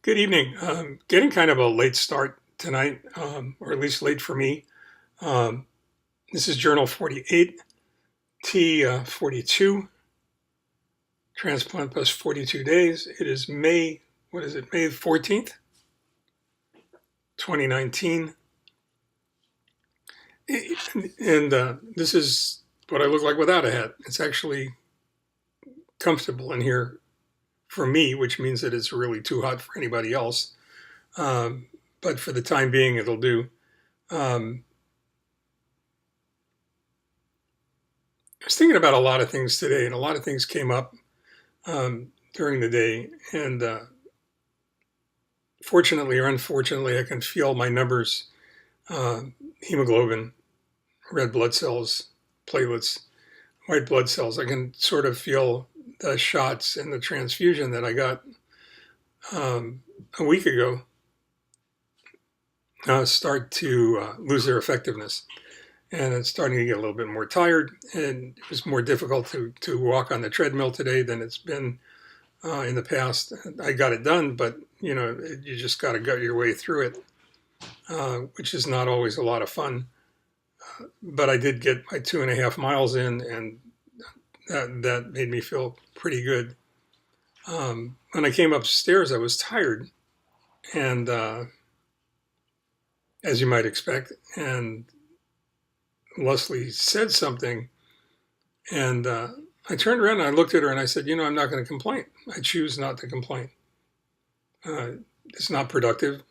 Good evening. Getting kind of a late start tonight, or at least late for me. Um, this is Journal 48, T+42, transplant plus 42 days. It is May, what is it, May 14th, 2019. And this is what I look like without a hat. It's actually comfortable in here for me, which means that it's really too hot for anybody else. Um, but for the time being, it'll do. Um, I was thinking about a lot of things today, and a lot of things came up during the day. And fortunately or unfortunately, I can feel my numbers, uh, hemoglobin, red blood cells, platelets, white blood cells. I can sort of feel the shots and the transfusion that I got a week ago start to lose their effectiveness. And it's starting to get a little bit more tired. And it was more difficult to walk on the treadmill today than it's been in the past. I got it done, but you just got to gut your way through it, which is not always a lot of fun. But I did get my 2.5 miles in, and that made me feel pretty good. When I came upstairs, I was tired, and as you might expect, and Lesley said something, and I turned around and I looked at her and I said, I'm not going to complain. I choose not to complain. It's not productive.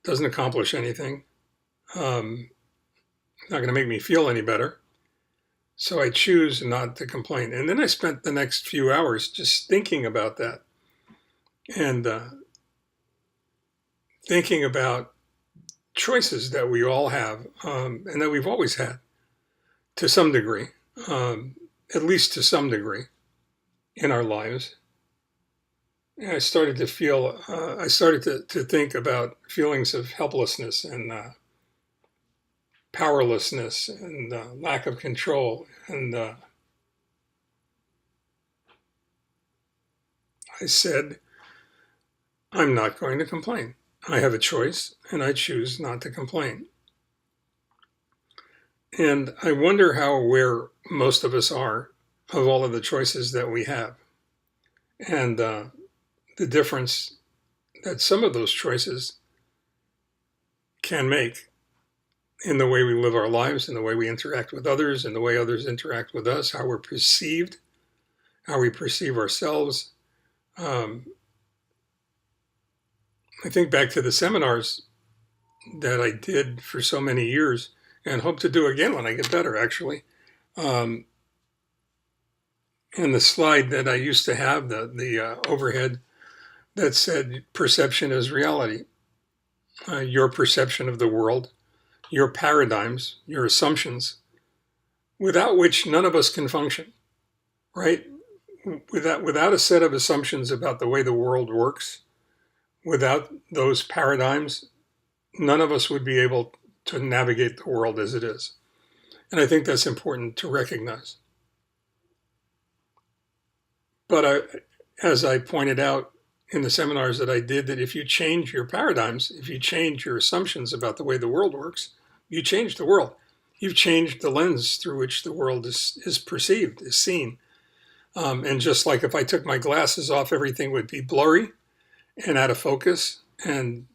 Doesn't accomplish anything. Not going to make me feel any better. So I choose not to complain. And then I spent the next few hours just thinking about that and thinking about choices that we all have and that we've always had to some degree, at least to some degree in our lives. And I started to feel, I started to think about feelings of helplessness and powerlessness and lack of control. And I said, I'm not going to complain. I have a choice and I choose not to complain. And I wonder how aware most of us are of all of the choices that we have and the difference that some of those choices can make in the way we live our lives, in the way we interact with others, in the way others interact with us, how we're perceived, how we perceive ourselves. I think back to the seminars that I did for so many years and hope to do again when I get better, actually. And the slide that I used to have, the overhead that said perception is reality. Your perception of the world, your paradigms, your assumptions, without which none of us can function, right? Without a set of assumptions about the way the world works, without those paradigms, none of us would be able to navigate the world as it is. And I think that's important to recognize. But as I pointed out in the seminars that I did, that if you change your paradigms, if you change your assumptions about the way the world works, you change the world. You've changed the lens through which the world is perceived, is seen. And just like if I took my glasses off, everything would be blurry and out of focus, and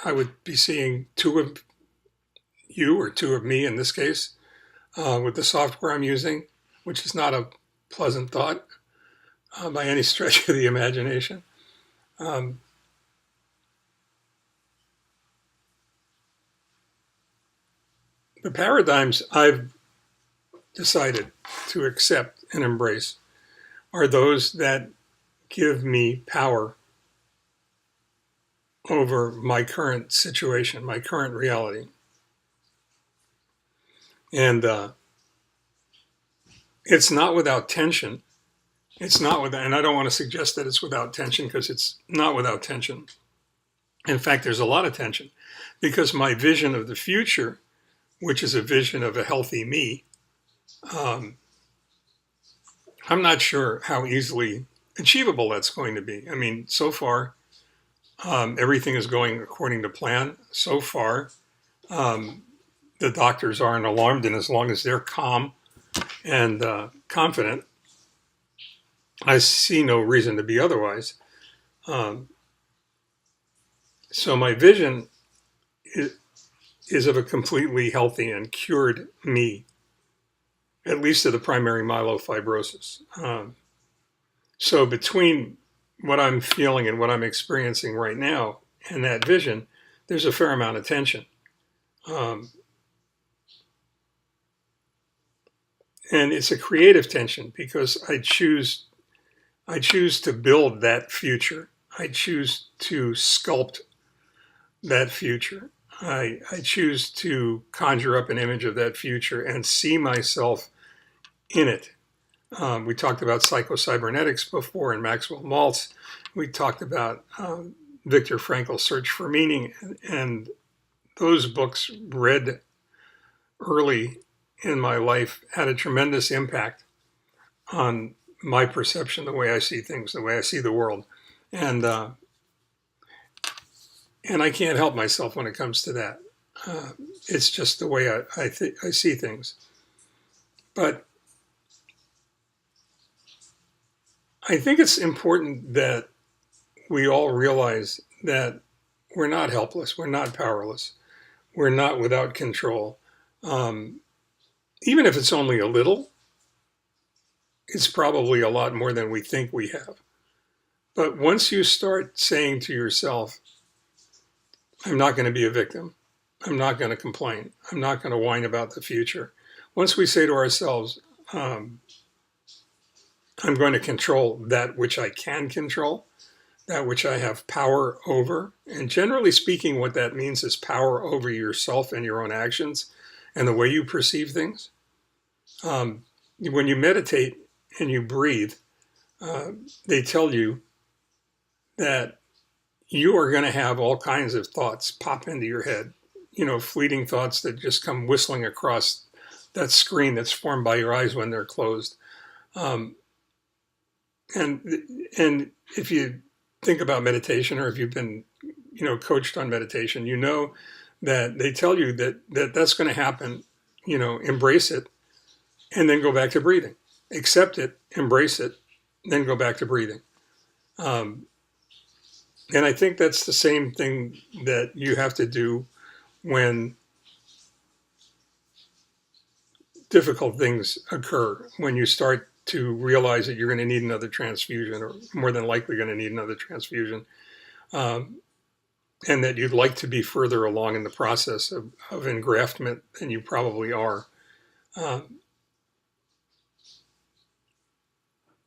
I would be seeing two of you or two of me in this case with the software I'm using, which is not a pleasant thought by any stretch of the imagination. The paradigms I've decided to accept and embrace are those that give me power over my current situation, my current reality. And it's not without tension. It's not without, and I don't want to suggest that it's without tension because it's not without tension. In fact, there's a lot of tension because my vision of the future, which is a vision of a healthy me, I'm not sure how easily achievable that's going to be. I mean, so far, Everything is going according to plan so far. The doctors aren't alarmed, and as long as they're calm and confident, I see no reason to be otherwise. So my vision is of a completely healthy and cured me, at least of the primary myelofibrosis. So between what I'm feeling and what I'm experiencing right now and that vision, there's a fair amount of tension. And it's a creative tension because I choose to build that future. I choose to sculpt that future. I choose to conjure up an image of that future and see myself in it. We talked about psychocybernetics before and Maxwell Maltz. We talked about Viktor Frankl's Search for Meaning, and those books read early in my life had a tremendous impact on my perception, the way I see things, the way I see the world. And I can't help myself when it comes to that. It's just the way I see things. But I think it's important that we all realize that we're not helpless, we're not powerless, we're not without control. Even if it's only a little, it's probably a lot more than we think we have. But once you start saying to yourself, I'm not going to be a victim, I'm not going to complain, I'm not going to whine about the future. Once we say to ourselves, I'm going to control that which I can control, that which I have power over. And generally speaking, what that means is power over yourself and your own actions and the way you perceive things. When you meditate and you breathe, they tell you that you are going to have all kinds of thoughts pop into your head, fleeting thoughts that just come whistling across that screen that's formed by your eyes when they're closed. And if you think about meditation, or if you've been, coached on meditation, that they tell you that that's going to happen, embrace it, and then go back to breathing. Accept it, embrace it, then go back to breathing. And I think that's the same thing that you have to do when difficult things occur, when you start to realize that you're going to need another transfusion, or more than likely going to need another transfusion, and that you'd like to be further along in the process of engraftment than you probably are.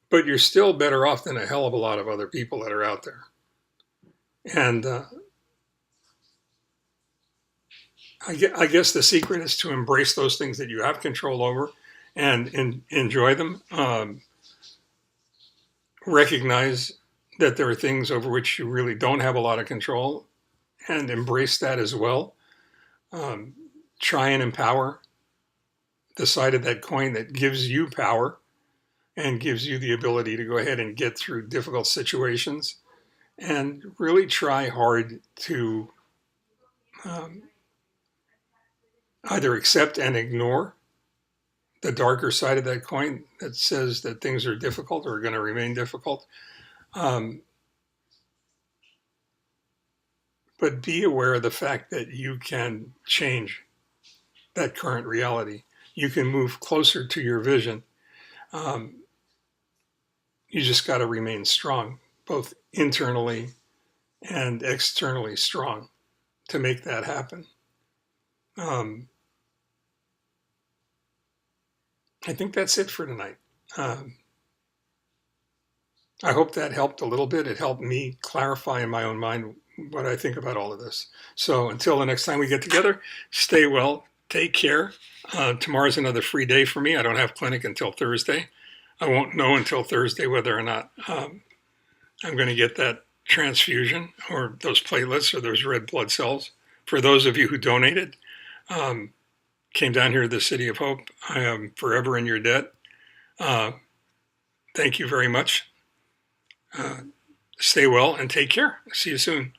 But you're still better off than a hell of a lot of other people that are out there. And I guess the secret is to embrace those things that you have control over and enjoy them. Recognize that there are things over which you really don't have a lot of control, and embrace that as well. Try and empower the side of that coin that gives you power and gives you the ability to go ahead and get through difficult situations, and really try hard to either accept and ignore the darker side of that coin that says that things are difficult or are going to remain difficult. But be aware of the fact that you can change that current reality. You can move closer to your vision. You just got to remain strong, both internally and externally strong, to make that happen. I think that's it for tonight. I hope that helped a little bit. It helped me clarify in my own mind what I think about all of this. So until the next time we get together, stay well, take care. Tomorrow's another free day for me. I don't have clinic until Thursday. I won't know until Thursday whether or not I'm going to get that transfusion or those platelets or those red blood cells. For those of you who donated, came down here to the City of Hope, I am forever in your debt. Thank you very much. Stay well and take care. See you soon.